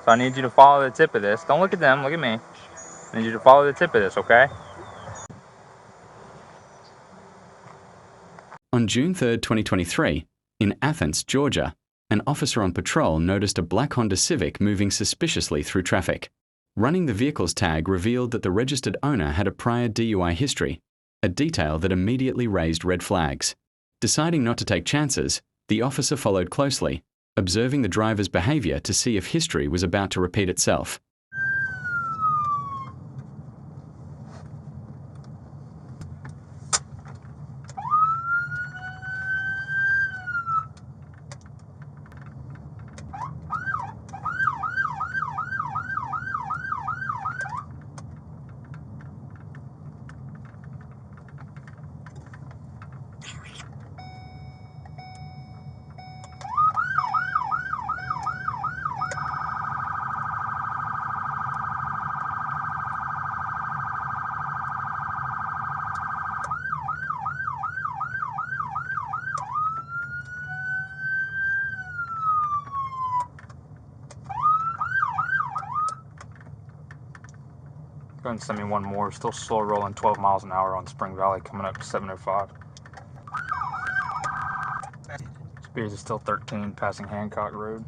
So I need you to follow the tip of this. Don't look at them, look at me. I need you to follow the tip of this, okay? On June 3, 2023, in Athens, Georgia, an officer on patrol noticed a black Honda Civic moving suspiciously through traffic. Running the vehicle's tag revealed that the registered owner had a prior DUI history, a detail that immediately raised red flags. Deciding not to take chances, the officer followed closely, observing the driver's behavior to see if history was about to repeat itself. Go ahead and send me one more. Still slow rolling 12 miles an hour on Spring Valley coming up to 705. Speed is still 13 passing Hancock Road.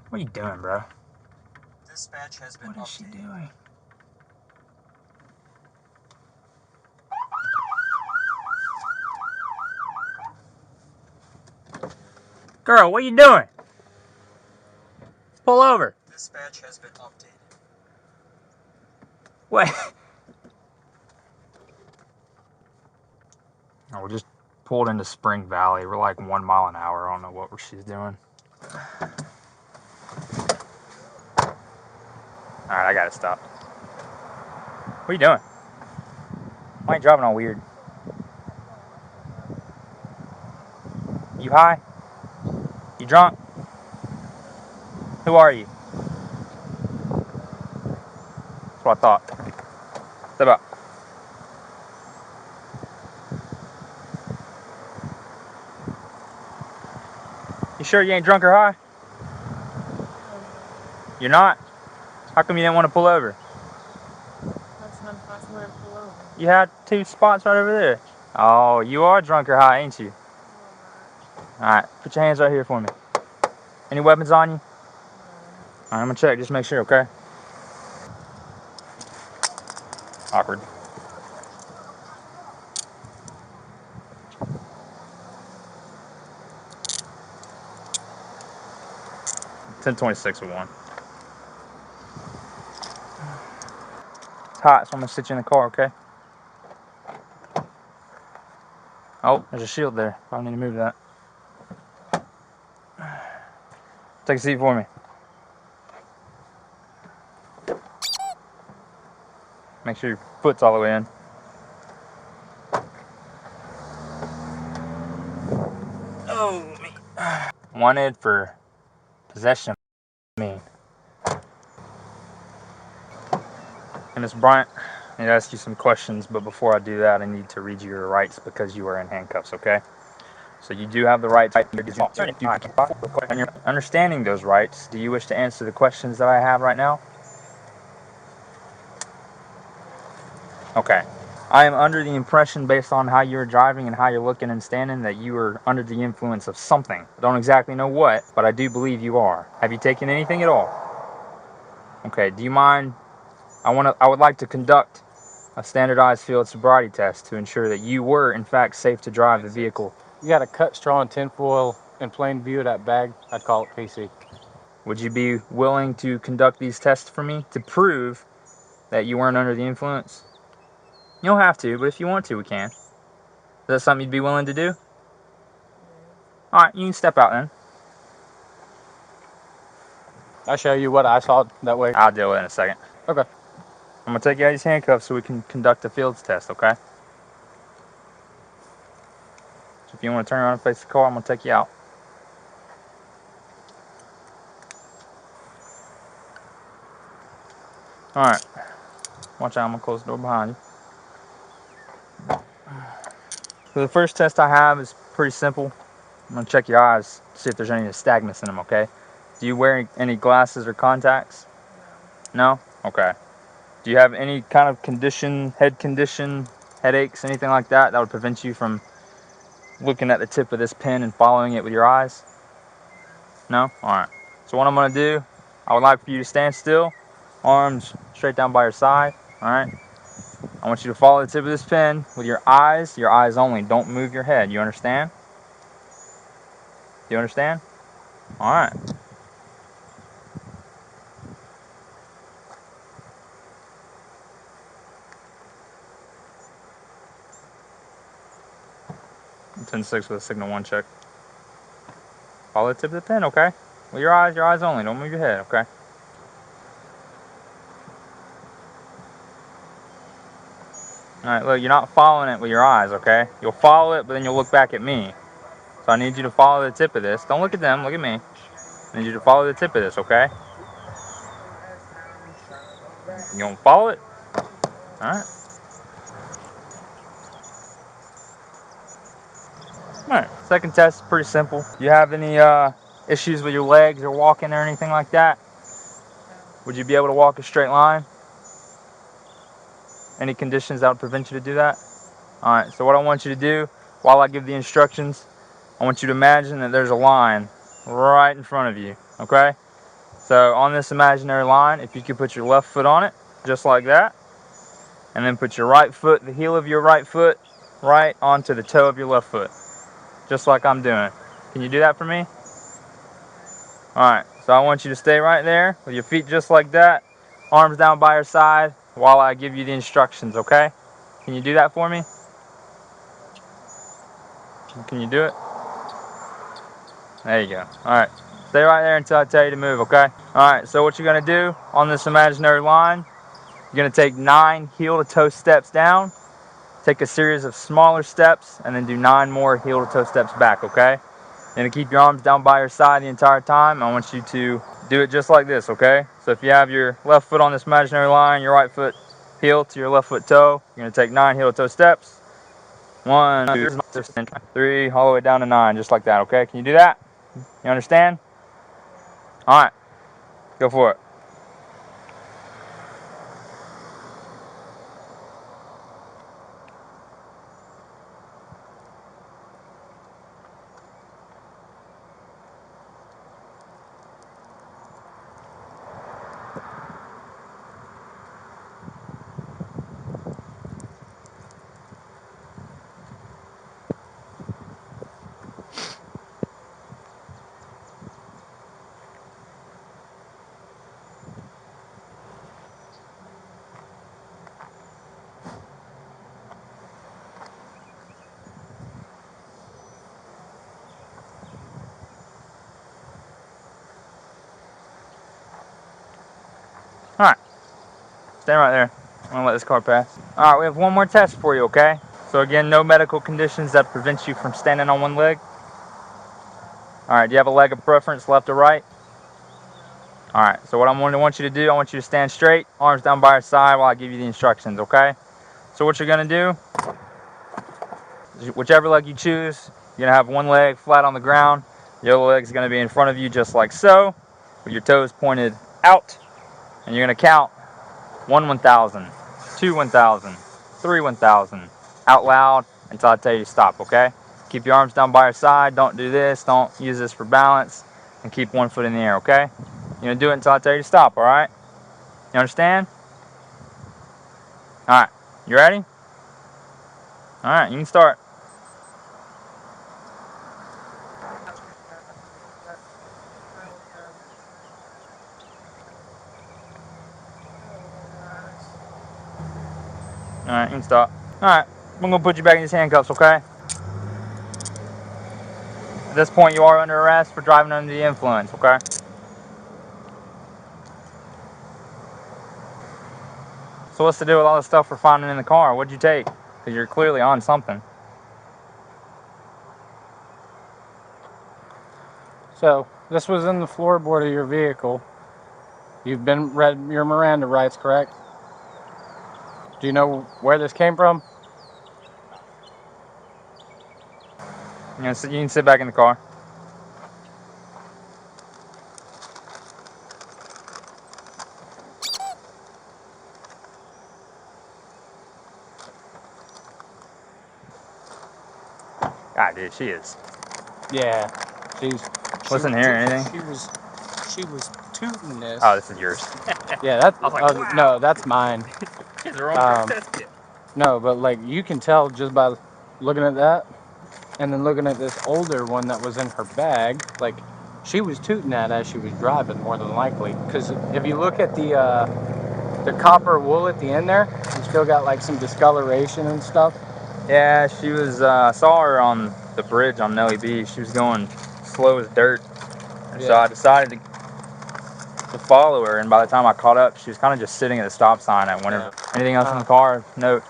What are you doing, bro? Dispatch has been What is she doing? Girl, what are you doing? Pull over. Dispatch has been updated. Wait. Oh, we just pulled into Spring Valley. We're like 1 mile an hour. I don't know what she's doing. Alright, I gotta stop. What are you doing? Why are you driving all weird? You high? You drunk? Who are you? That's what I thought. Step up. You sure you ain't drunk or high? You're not? How come you didn't want to pull over? That's not possible to pull over. You had 2 spots right over there. Oh, you are drunk or high, ain't you? Alright, put your hands right here for me. Any weapons on you? Alright, I'm gonna check, just make sure, okay? Awkward. $10.26 It's hot, so I'm gonna sit you in the car, okay? Oh, there's a shield there. Probably need to move that. Take a seat for me. Make sure your foot's all the way in. Oh, me. Wanted for possession of me. And Miss Bryant, I need to ask you some questions, but before I do that, I need to read you your rights because you are in handcuffs, okay? So you do have the right to and you're understanding those rights. Do you wish to answer the questions that I have right now? Okay. I am under the impression, based on how you're driving and how you're looking and standing, that you are under the influence of something. I don't exactly know what, but I do believe you are. Have you taken anything at all? Okay, do you mind? I would like to conduct a standardized field sobriety test to ensure that you were, in fact, safe to drive the vehicle. You got a cut straw and tinfoil in plain view of that bag, I'd call it PC. Would you be willing to conduct these tests for me to prove that you weren't under the influence? You don't have to, but if you want to, we can. Is that something you'd be willing to do? Alright, you can step out then. I'll show you what I saw that way. I'll deal with it in a second. Okay. I'm going to take you out of these handcuffs so we can conduct a fields test, okay? So if you want to turn around and face the car, I'm going to take you out. Alright. Watch out, I'm going to close the door behind you. So the first test I have is pretty simple. I'm gonna check your eyes, see if there's any nystagmus in them, okay? Do you wear any glasses or contacts? No? Okay. Do you have any kind of condition, head condition, headaches, anything like that that would prevent you from looking at the tip of this pen and following it with your eyes? No? Alright. So what I'm gonna do, I would like for you to stand still, arms straight down by your side, alright? I want you to follow the tip of this pen with your eyes only. Don't move your head. You understand? Do you understand? Alright. Ten six with a signal 1 check. Follow the tip of the pen, okay? With your eyes only. Don't move your head, okay? Alright, look, you're not following it with your eyes, okay? You'll follow it, but then you'll look back at me. So I need you to follow the tip of this. Don't look at them, look at me. I need you to follow the tip of this, okay? You gonna follow it? Alright. Alright, second test is pretty simple. Do you have any issues with your legs or walking or anything like that? Would you be able to walk a straight line? Any conditions that would prevent you to do that? Alright, so what I want you to do while I give the instructions, I want you to imagine that there's a line right in front of you, okay? So on this imaginary line, if you could put your left foot on it, just like that, and then put your right foot, the heel of your right foot, right onto the toe of your left foot, just like I'm doing. Can you do that for me? Alright, so I want you to stay right there with your feet just like that, arms down by your side while I give you the instructions, okay? Can you do that for me? Can you do it? There you go. Alright, stay right there until I tell you to move, okay? Alright, so what you're going to do on this imaginary line, you're going to take 9 heel-to-toe steps down, take a series of smaller steps, and then do 9 more heel-to-toe steps back, okay? You're going to keep your arms down by your side the entire time. I want you to do it just like this, okay? So if you have your left foot on this imaginary line, your right foot heel to your left foot toe, you're going to take 9 heel-to-toe steps. 1, 2, 3, all the way down to 9, just like that, okay? Can you do that? You understand? Alright, go for it. Alright, stand right there. I'm going to let this car pass. Alright, we have one more test for you, okay? So again, no medical conditions that prevent you from standing on one leg. Alright, do you have a leg of preference, left or right? Alright, so what I'm going to want you to do, I want you to stand straight, arms down by your side while I give you the instructions, okay? So what you're going to do, whichever leg you choose, you're going to have one leg flat on the ground. The other leg is going to be in front of you just like so, with your toes pointed out. And you're going to count 1 1,000, 2 1,000, 3 1,000, out loud until I tell you to stop, okay? Keep your arms down by your side. Don't do this. Don't use this for balance. And keep one foot in the air, okay? You're going to do it until I tell you to stop, alright? You understand? Alright, you ready? Alright, you can start. Alright, you can stop. Alright, I'm going to put you back in these handcuffs, okay? At this point, you are under arrest for driving under the influence, okay? So what's the deal with all the stuff we're finding in the car? What'd you take? Because you're clearly on something. So this was in the floorboard of your vehicle. You've been read your Miranda rights, correct? Do you know where this came from? So you can sit back in the car. God, dude, she is. Yeah, she's. Listen here, anything? She was tooting this. Oh, this is yours. Yeah, that's. I was like, wow. No, that's mine. She's her own test kit. No, but like you can tell just by looking at that, and then looking at this older one that was in her bag. Like she was tooting that as she was driving, more than likely. Because if you look at the copper wool at the end there, you still got like some discoloration and stuff. Yeah, she was. I saw her on the bridge on Nelly Beach. She was going slow as dirt, so I decided to follow her. And by the time I caught up, she was kind of just sitting at the stop sign. I wondered anything else in the car. Note.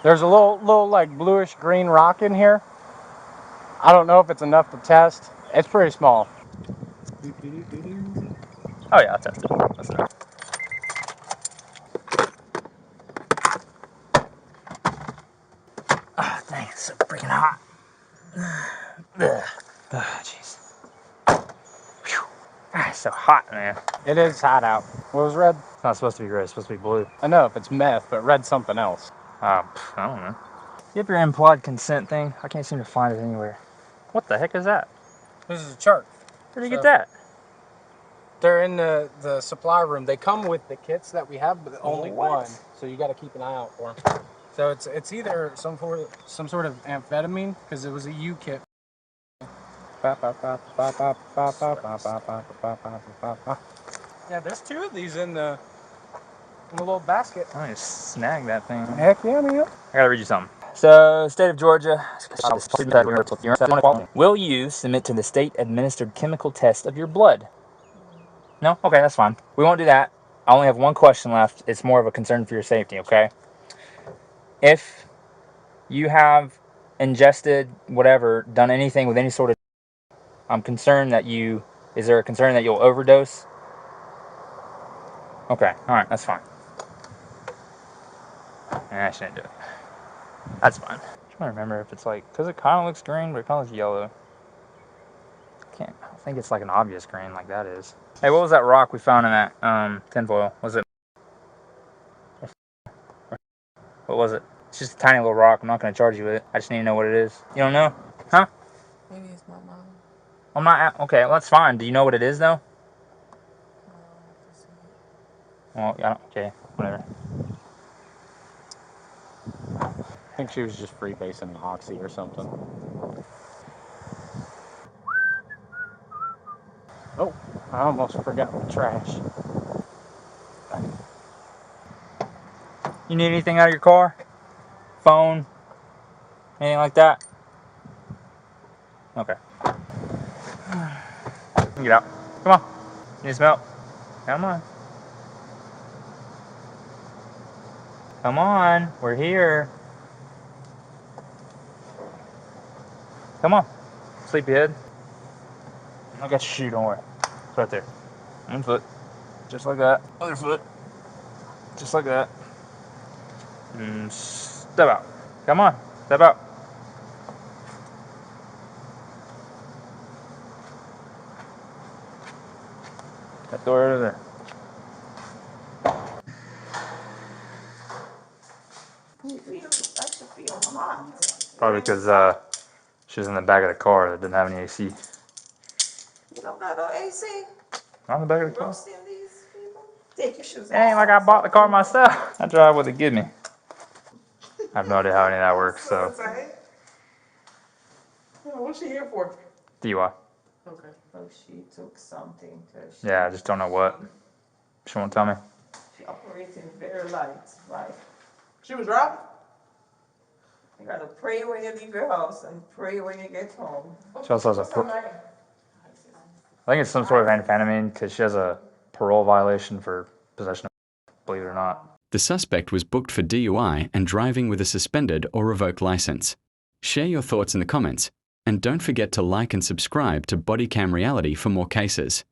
There's a little like bluish green rock in here. I don't know if it's enough to test. It's pretty small. Oh yeah, I'll test it. That's enough. Ah, dang, it's so freaking hot. Jeez. It's so hot, man. It is hot out. What was red? It's not supposed to be red. It's supposed to be blue. I know if it's meth, but red's something else. I don't know. You have your implied consent thing? I can't seem to find it anywhere. What the heck is that? This is a chart. Where did you get that? They're in the supply room. They come with the kits that we have, but only one. So you got to keep an eye out for them. So it's either some sort of amphetamine, because it was a U kit. Yeah, there's two of these in the little basket. I just snag that thing. Heck yeah, man. I gotta read you something. So, state of Georgia, will you submit to the state-administered chemical test of your blood? No? Okay, that's fine. We won't do that. I only have one question left. It's more of a concern for your safety, okay? If you have ingested, whatever, done anything with any sort of... I'm concerned that you... Is there a concern that you'll overdose? Okay, alright, that's fine. I shouldn't do it. That's fine. I'm trying to remember if it's like... Because it kind of looks green, but it kind of looks yellow. I don't think it's like an obvious green like that is. Hey, what was that rock we found in that tinfoil? Was it... What was it? It's just a tiny little rock. I'm not going to charge you with it. I just need to know what it is. You don't know? Huh? Maybe it's my mom. I'm not... Okay, well, that's fine. Do you know what it is, though? Well, yeah, okay. Whatever. I think she was just freebasing an oxy or something. Oh, I almost forgot the trash. You need anything out of your car? Phone? Anything like that? Okay. Get out. Come on. You need some help? Come on. Come on. We're here. Come on. Sleepyhead. I got your shoe, don't worry. It's right there. One foot. Just like that. Other foot. Just like that. And step out. Come on. Step out. That door over there. Probably because she was in the back of the car that didn't have any AC. You don't got no AC? Not in the back of the car. Roasting these people? Take your shoes It ain't like I bought the car myself. I drive what they give me. I have no idea how any of that works, so. What's she here for? DUI. Okay. So she took something to... Yeah, I just don't know what. She won't tell me. She operating very light, right? She was driving? You gotta pray when you leave your house and pray when you get home. She also has I think it's some sort of amphetamine because she has a parole violation for possession of, believe it or not. The suspect was booked for DUI and driving with a suspended or revoked license. Share your thoughts in the comments, and don't forget to like and subscribe to Bodycam Reality for more cases.